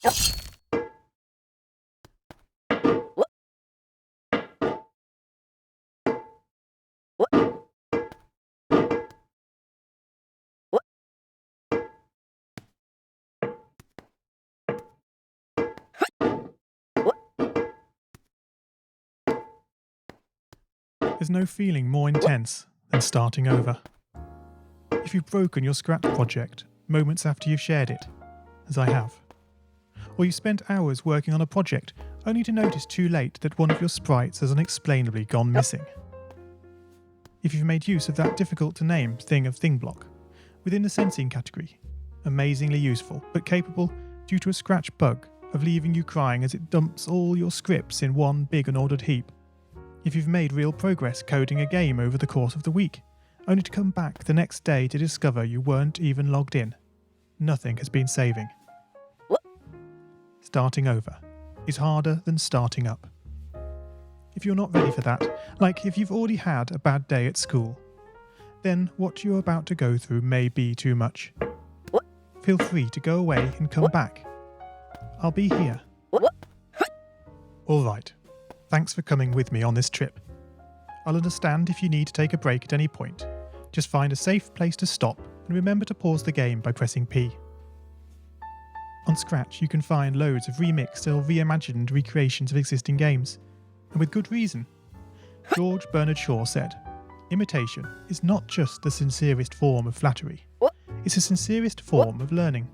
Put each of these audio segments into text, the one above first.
There's no feeling more intense than starting over. If you've broken your Scratch project moments after you've shared it, as I have, or you've spent hours working on a project only to notice too late that one of your sprites has unexplainably gone missing. If you've made use of that difficult to name thing of thing block within the sensing category, amazingly useful but capable, due to a Scratch bug, of leaving you crying as it dumps all your scripts in one big unordered heap. If you've made real progress coding a game over the course of the week, only to come back the next day to discover you weren't even logged in, nothing has been saving. Starting over is harder than starting up. If you're not ready for that, like if you've already had a bad day at school, then what you're about to go through may be too much. Feel free to go away and come back. I'll be here. Alright, thanks for coming with me on this trip. I'll understand if you need to take a break at any point. Just find a safe place to stop and remember to pause the game by pressing P. On Scratch you can find loads of remixed or reimagined recreations of existing games, and with good reason. George Bernard Shaw said, "Imitation is not just the sincerest form of flattery, it's the sincerest form of learning."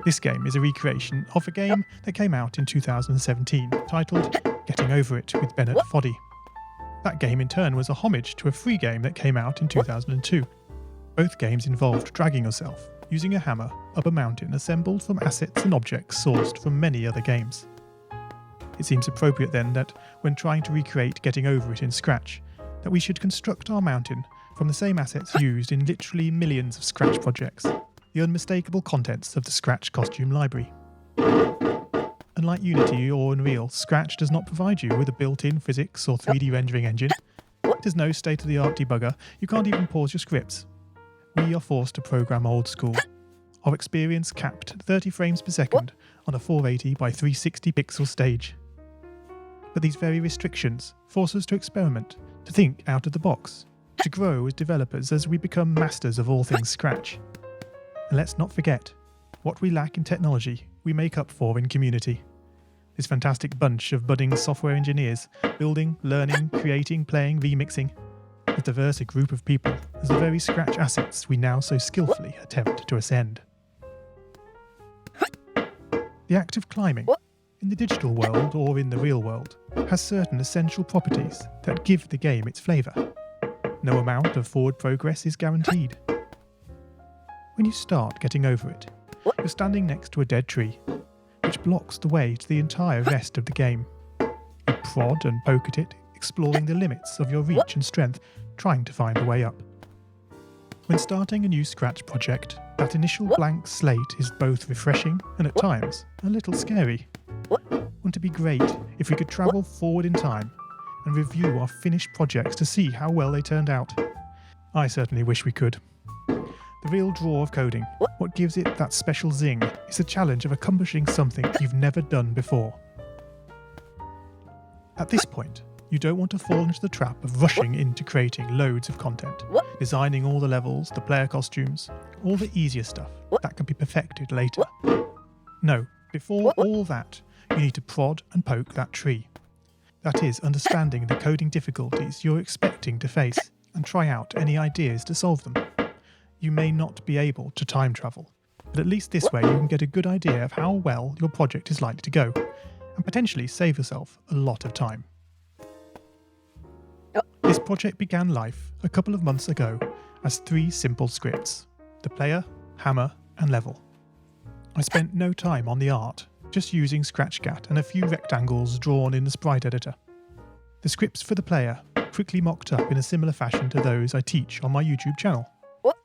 This game is a recreation of a game that came out in 2017, titled Getting Over It with Bennett Foddy. That game in turn was a homage to a free game that came out in 2002. Both games involved dragging yourself, using a hammer, up a mountain assembled from assets and objects sourced from many other games. It seems appropriate then that, when trying to recreate Getting Over It in Scratch, that we should construct our mountain from the same assets used in literally millions of Scratch projects, the unmistakable contents of the Scratch costume library. Unlike Unity or Unreal, Scratch does not provide you with a built-in physics or 3D rendering engine. There's no state-of-the-art debugger, you can't even pause your scripts. We are forced to program old school. Our experience capped at 30 frames per second on a 480 by 360 pixel stage. But these very restrictions force us to experiment, to think out of the box, to grow as developers as we become masters of all things Scratch. And let's not forget, what we lack in technology, we make up for in community. This fantastic bunch of budding software engineers, building, learning, creating, playing, remixing, as diverse a group of people as the very Scratch assets we now so skillfully attempt to ascend. The act of climbing, in the digital world or in the real world, has certain essential properties that give the game its flavour. No amount of forward progress is guaranteed. When you start Getting Over It, you're standing next to a dead tree, which blocks the way to the entire rest of the game. You prod and poke at it, exploring the limits of your reach and strength, trying to find a way up. When starting a new Scratch project, that initial blank slate is both refreshing and at times a little scary. Wouldn't it be great if we could travel forward in time and review our finished projects to see how well they turned out? I certainly wish we could. The real draw of coding, what gives it that special zing, is the challenge of accomplishing something you've never done before. At this point, you don't want to fall into the trap of rushing into creating loads of content, designing all the levels, the player costumes, all the easier stuff that can be perfected later. No, before all that, you need to prod and poke that tree. That is, understanding the coding difficulties you're expecting to face and try out any ideas to solve them. You may not be able to time travel, but at least this way you can get a good idea of how well your project is likely to go, and potentially save yourself a lot of time. This project began life a couple of months ago as 3 simple scripts: the player, hammer, and level. I spent no time on the art, just using ScratchGAT and a few rectangles drawn in the sprite editor. The scripts for the player quickly mocked up in a similar fashion to those I teach on my YouTube channel.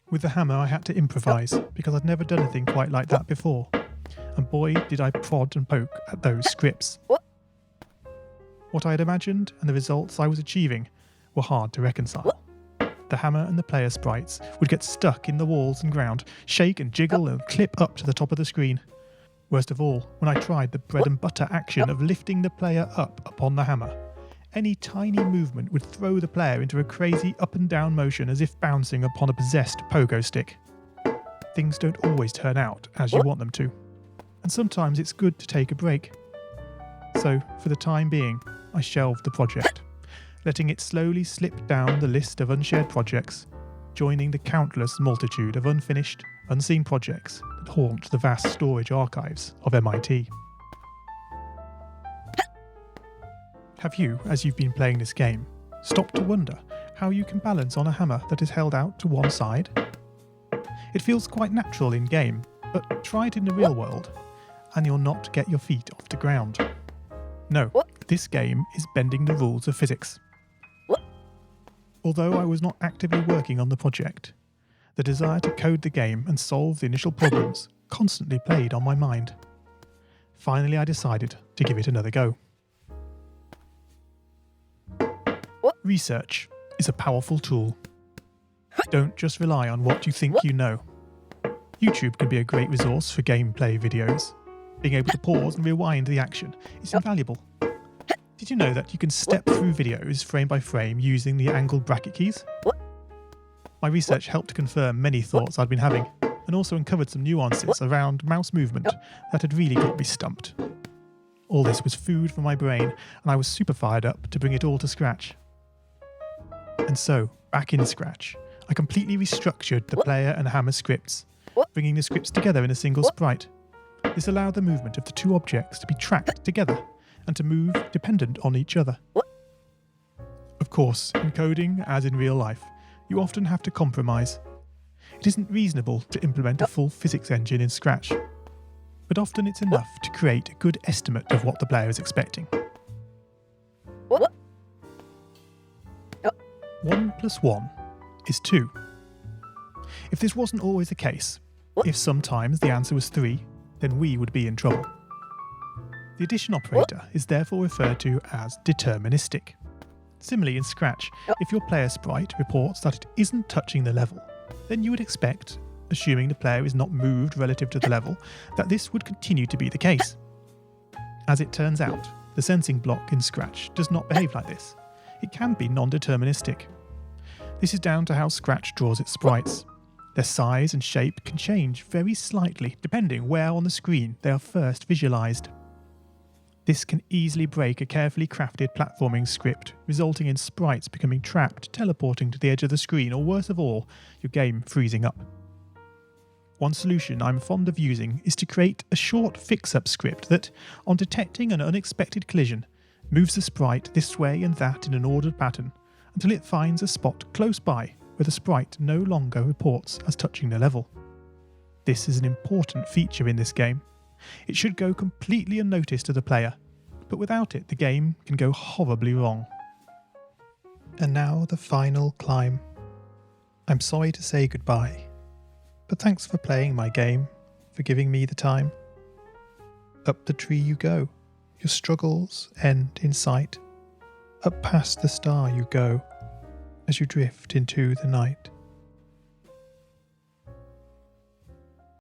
With the hammer I had to improvise because I'd never done anything quite like that before, and boy did I prod and poke at those scripts. What I had imagined and the results I was achieving were hard to reconcile. The hammer and the player sprites would get stuck in the walls and ground, shake and jiggle and clip up to the top of the screen. Worst of all, when I tried the bread and butter action of lifting the player up upon the hammer, any tiny movement would throw the player into a crazy up and down motion as if bouncing upon a possessed pogo stick. Things don't always turn out as you want them to, and sometimes it's good to take a break. So, for the time being, I shelved the project, letting it slowly slip down the list of unshared projects, joining the countless multitude of unfinished, unseen projects that haunt the vast storage archives of MIT. Have you, as you've been playing this game, stopped to wonder how you can balance on a hammer that is held out to one side? It feels quite natural in game, but try it in the real world, and you'll not get your feet off the ground. No, this game is bending the rules of physics. Although I was not actively working on the project, the desire to code the game and solve the initial problems constantly played on my mind. Finally, I decided to give it another go. Research is a powerful tool. Don't just rely on what you think you know. YouTube can be a great resource for gameplay videos. Being able to pause and rewind the action is invaluable. Did you know that you can step through videos frame by frame using the angled bracket keys? My research helped to confirm many thoughts I'd been having, and also uncovered some nuances around mouse movement that had really got me stumped. All this was food for my brain, and I was super fired up to bring it all to Scratch. And so, back in Scratch, I completely restructured the player and hammer scripts, bringing the scripts together in a single sprite. This allowed the movement of the two objects to be tracked together and to move dependent on each other. Of course, in coding, as in real life, you often have to compromise. It isn't reasonable to implement a full physics engine in Scratch, but often it's enough to create a good estimate of what the player is expecting. 1 + 1 is 2. If this wasn't always the case, if sometimes the answer was 3, then we would be in trouble. The addition operator is therefore referred to as deterministic. Similarly in Scratch, if your player sprite reports that it isn't touching the level, then you would expect, assuming the player is not moved relative to the level, that this would continue to be the case. As it turns out, the sensing block in Scratch does not behave like this. It can be non-deterministic. This is down to how Scratch draws its sprites. Their size and shape can change very slightly depending where on the screen they are first visualized. This can easily break a carefully crafted platforming script, resulting in sprites becoming trapped, teleporting to the edge of the screen, or worse of all, your game freezing up. One solution I'm fond of using is to create a short fix-up script that, on detecting an unexpected collision, moves the sprite this way and that in an ordered pattern until it finds a spot close by where the sprite no longer reports as touching the level. This is an important feature in this game. It should go completely unnoticed to the player, but without it the game can go horribly wrong. And now the final climb. I'm sorry to say goodbye, but thanks for playing my game, for giving me the time. Up the tree you go, your struggles end in sight. Up past the star you go, as you drift into the night.